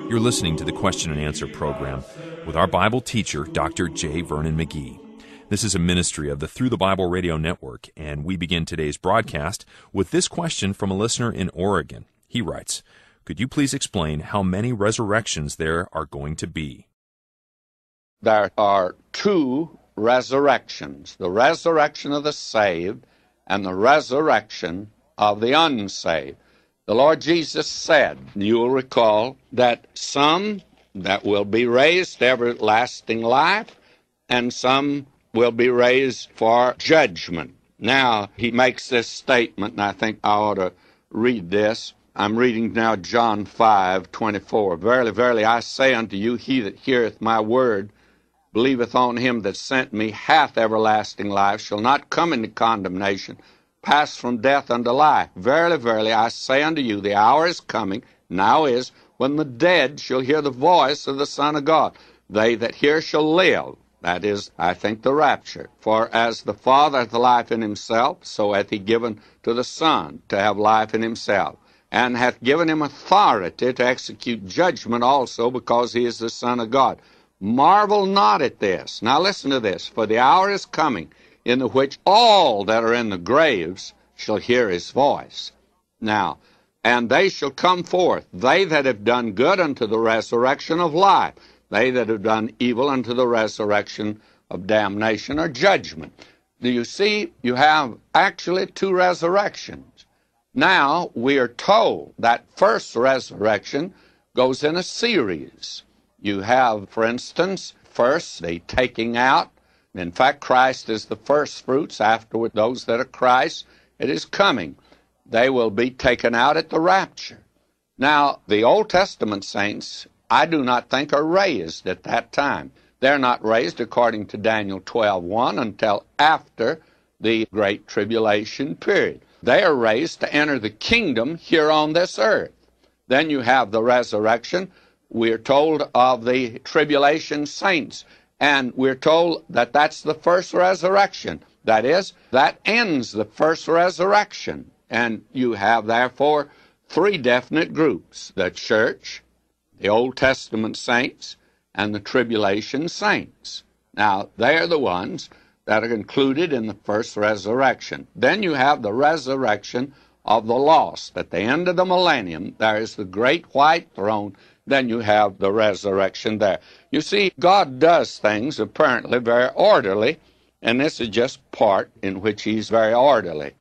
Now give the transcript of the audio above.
You're listening to the Question and Answer program with our Bible teacher, Dr. J. Vernon McGee. This is a ministry of the Through the Bible Radio Network, and we begin today's broadcast with this question from a listener in Oregon. He writes, "Could you please explain how many resurrections there are going to be?" There are two resurrections, the resurrection of the saved and the resurrection of the unsaved. The Lord Jesus said, you will recall, that some that will be raised to everlasting life, and some will be raised for judgment. Now, he makes this statement, and I think I ought to read this. I'm reading now John 5:24. Verily, verily, I say unto you, he that heareth my word, believeth on him that sent me, hath everlasting life, shall not come into condemnation, pass from death unto life. Verily, verily, I say unto you, the hour is coming, now is, when the dead shall hear the voice of the Son of God. They that hear shall live. That is, I think, the rapture. For as the Father hath life in himself, so hath he given to the Son to have life in himself, and hath given him authority to execute judgment also, because he is the Son of God. Marvel not at this. Now listen to this. For the hour is coming, in the which all that are in the graves shall hear his voice. Now, and they shall come forth, they that have done good unto the resurrection of life, they that have done evil unto the resurrection of damnation or judgment. Do you see, you have actually two resurrections. Now, we are told that first resurrection goes in a series. You have, for instance, first the taking out. In fact, Christ is the first fruits. Afterward, those that are Christ, it is coming. They will be taken out at the rapture. Now, the Old Testament saints, I do not think, are raised at that time. They're not raised, according to Daniel 12:1, until after the Great Tribulation period. They are raised to enter the kingdom here on this earth. Then you have the resurrection. We're told of the tribulation saints. And we're told that that's the first resurrection. That is, that ends the first resurrection. And you have, therefore, three definite groups: the church, the Old Testament saints, and the tribulation saints. Now, they are the ones that are included in the first resurrection. Then you have the resurrection of the lost. At the end of the millennium, there is the great white throne. Then you have the resurrection there. You see, God does things apparently very orderly, and this is just part in which he's very orderly.